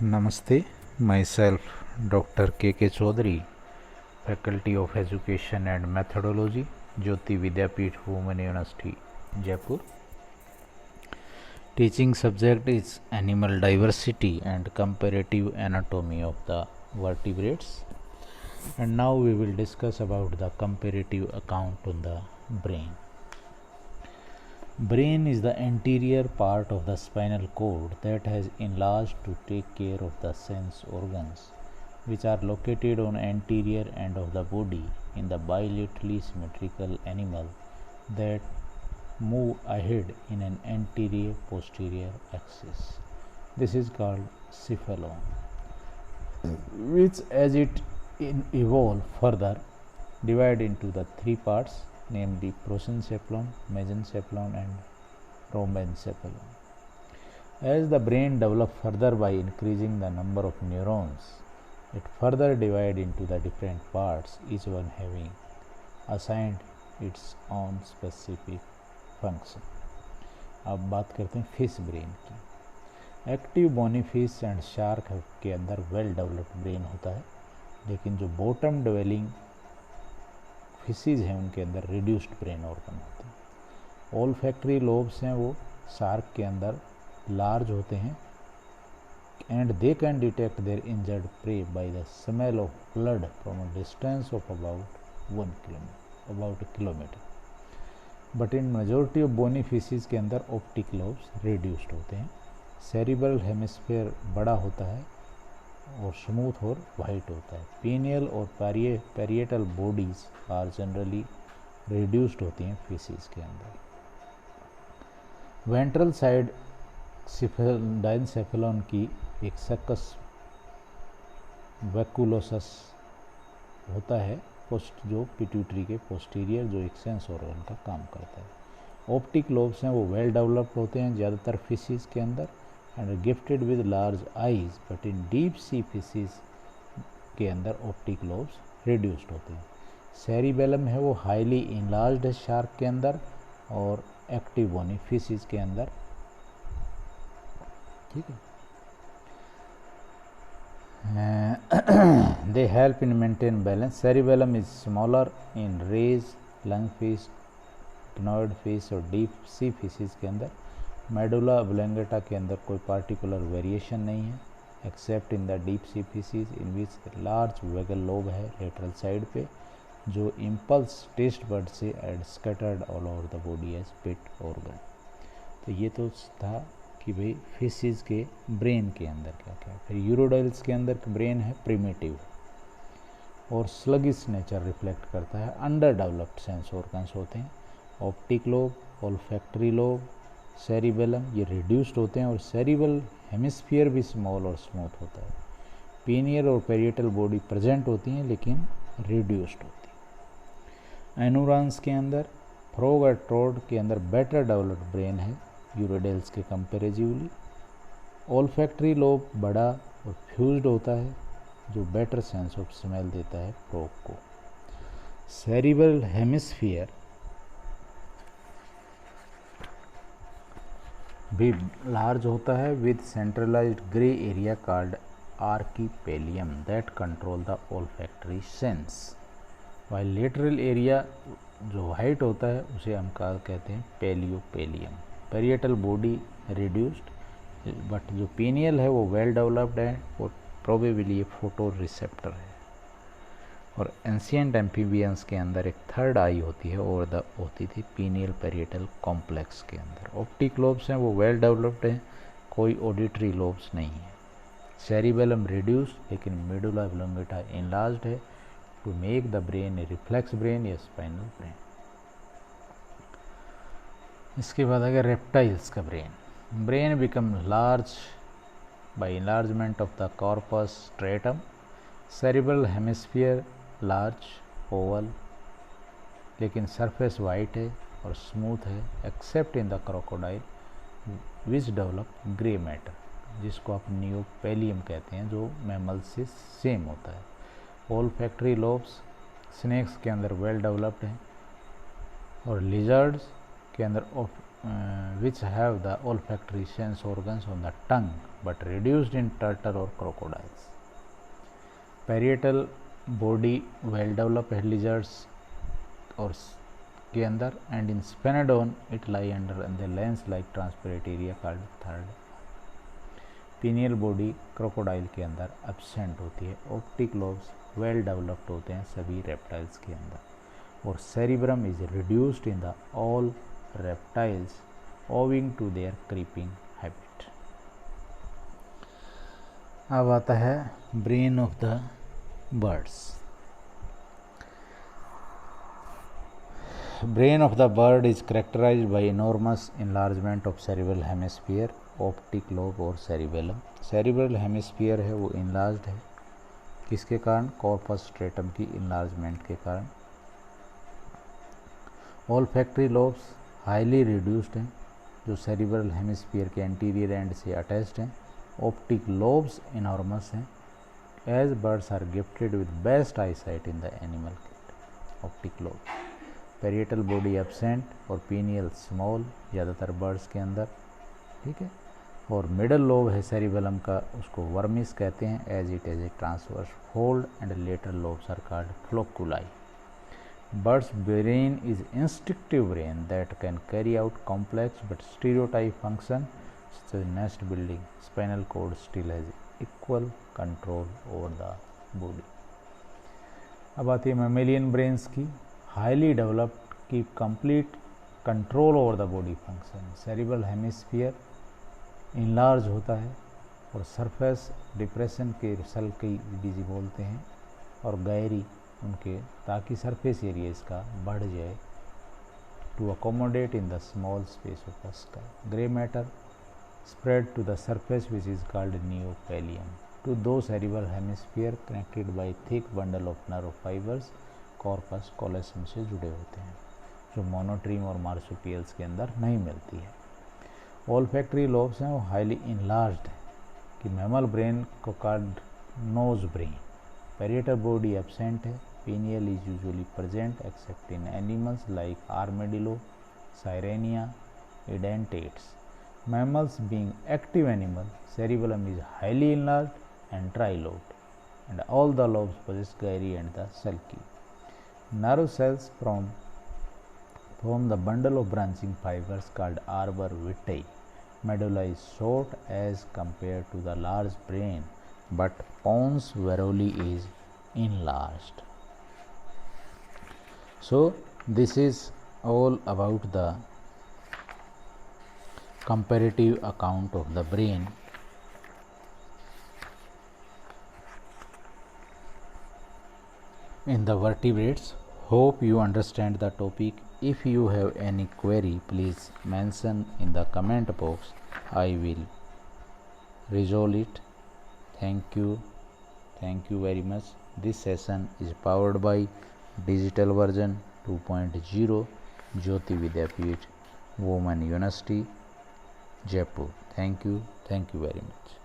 Namaste, myself Dr. K. Chaudhary, Faculty of Education and Methodology, Jyoti Vidyapeeth Women University, Jaipur. Teaching subject is Animal Diversity and Comparative Anatomy of the Vertebrates. And now we will discuss about the comparative account on the brain. Brain is the anterior part of the spinal cord that has enlarged to take care of the sense organs, which are located on anterior end of the body in the bilaterally symmetrical animal that move ahead in an anterior-posterior axis. This is called cephalon, which as it evolve further divide into the three parts, namely prosencephalon, mesencephalon and rhombencephalon. As the brain develops further by increasing the number of neurons, it further divides into the different parts, each one having assigned its own specific function. अब बात करते हैं fish brain की। Active bony fish and shark के अंदर well developed brain होता है, लेकिन जो बॉटम डेवेलिंग फिशेज हैं उनके अंदर रिड्यूस्ड ब्रेन ऑर्गन होते हैं। ऑल फैक्ट्री लोब्स हैं वो शार्क के अंदर लार्ज होते हैं and they can detect their injured prey by the smell of blood from a distance of about kilometre. But in majority of bony fishes के अंदर ऑप्टिक लोब्स रिड्यूस्ड होते हैं। सेरिब्रल हेमिस्फीयर बड़ा होता है और स्मूथ और वाइट होता है। पीनियल और parietal bodies are generally reduced होती हैं फिशेज के अंदर। वेंट्रल साइड डाइनसेफेलॉन की एक सक्कस वैक्यूलोसस होता है पोस्ट जो पिट्यूटरी के पोस्टीरियर जो एक सेंस ऑर्गन का काम करता है। ऑप्टिक लोब्स हैं वो वेल डेवलप्ड होते हैं ज़्यादातर फिशेज के अंदर and gifted with large eyes, but in deep sea fishes के अंदर ऑप्टिक लोब्स रिड्यूस्ड होते हैं। सेरिबेलम है वो हाईली इनलार्ज्ड है शार्क के अंदर और एक्टिव बोनी फिशेज के अंदर। ठीक है, they help in maintain balance. Cerebellum is smaller in rays, lungfish, cnoid fish और deep sea fishes के अंदर। मेडुला ऑब्लोंगेटा के अंदर कोई पार्टिकुलर वेरिएशन नहीं है except in the deep sea fishes in which large vagal lobe है lateral side पे जो इम्पल्स टेस्ट बर्ड से and scattered all over the body as pit organ. तो ये तो था कि भाई फिशेज के ब्रेन के अंदर क्या क्या। फिर यूरोडाइल्स के अंदर ब्रेन है प्रिमिटिव और स्लगिश नेचर रिफ्लेक्ट करता है। अंडर डेवलप्ड सेंस ऑर्गन्स होते हैं। Optic lobe, olfactory lobe, cerebellum ये रिड्यूस्ड होते हैं और सेरिबल हेमिस्फीयर भी स्मॉल और स्मूथ होता है। पीनियल और पेरिएटल बॉडी प्रेजेंट होती हैं लेकिन रिड्यूस्ड होती है। एनूरॉन्स के अंदर फ्रॉग और ट्रोड के अंदर बेटर डेवलप्ड ब्रेन है यूरोडेल्स के कंपेरेटिवली। ओल्फैक्टरी लोब बड़ा और फ्यूज्ड होता है जो बेटर सेंस ऑफ स्मेल देता है फ्रॉग को। सेरिबल हेमिस्फीयर भी लार्ज होता है with centralised grey area called archipallium that control the olfactory sense. While lateral area जो वाइट होता है उसे हम कहते हैं paleopallium. Parietal body reduced but जो पीनियल है वो वेल डेवलप्ड है और प्रोबेबली ये फोटो रिसेप्टर है। और एंशिएंट एम्फीबियंस के अंदर एक थर्ड आई होती है और होती थी पीनियल पेरिएटल कॉम्प्लेक्स के अंदर। ऑप्टिक लोब्स हैं वो वेल डेवलप्ड हैं, कोई ऑडिटरी लोब्स नहीं है। सेरिबेलम रिड्यूस्ड लेकिन मेडुला ऑब्लोंगेटा इनलार्ज्ड है to make the brain a reflex brain या स्पाइनल ब्रेन। इसके बाद अगर रेप्टाइल्स का brain become large by enlargement of the corpus striatum. Cerebral hemisphere large oval लेकिन सरफेस वाइट है और स्मूथ है except in the crocodile which develop grey matter जिसको आप नियोपेलियम कहते हैं जो मैमल से सेम होता है। ऑल फैक्ट्री लोब्स स्नेक्स के अंदर वेल डेवलप्ड हैं और लिजर्ड्स के अंदर which have the olfactory sense organs on the tongue but reduced in turtle or crocodiles. Parietal body well developed है lizards और के अंदर, and in Sphenodon it lie under the lens like transparent area called third. Pineal body crocodile के अंदर absent होती है. Optic lobes well developed होते हैं सभी reptiles के अंदर, और cerebrum is reduced in the all reptiles owing to their creeping habit. अब आता है brain of the birds. Brain of the bird is characterized by enormous enlargement of cerebral hemisphere, optic lobe और cerebellum. cerebral hemisphere है वो enlarged है, किसके कारण? corpus stratum की enlargement के कारण. olfactory lobes highly reduced हैं, जो cerebral hemisphere के anterior end से attached हैं. optic lobes enormous हैं, as birds are gifted with best eyesight in the animal kingdom. optic lobe. Parietal body absent और पीनियल स्मॉल ज़्यादातर बर्ड्स के अंदर, ठीक है. और मिडल लोब है सेरिबेलम का, उसको वर्मिस कहते हैं, as it is a transverse fold and lateral lobes are called flocculi. Bird's brain is instinctive brain that can carry out complex but stereotype function such as nest building. Spinal cord still has equal control over the body. अब आती है mammalian brains की. Highly developed की complete control over the body function. Cerebral hemisphere enlarge होता है और surface depression के cell की बीजी बोलते हैं, और गहरी उनके, ताकि सरफेस एरिया इसका बढ़ जाए, to accommodate in the small space of the skull. Grey matter spread to the surface which is called neopallium. To those cerebral hemisphere connected by thick bundle of nerve fibers, corpus callosum से जुड़े होते हैं, जो monotreme और marsupials के अंदर नहीं मिलती है. olfactory lobes हैं वो हाईली इनलार्ज्ड है, कि मैमल ब्रेन को called nose brain. parietal body absent है. pineal is usually present except in animals like armadillo, sirenia, edentates. Mammals being active animal, cerebellum is highly enlarged and trilobed, and all the lobes possess gyri and the sulci. Nerve cells form the bundle of branching fibers called arbor vitae. Medulla is short as compared to the large brain, but pons varolii is enlarged. So this is all about the comparative account of the brain. In the vertebrates. Hope you understand the topic. If you have any query, please mention in the comment box. I will resolve it. Thank you very much. This session is powered by digital version 2.0 Jyoti Vidyapeeth Women University, Jaipur. Thank you very much.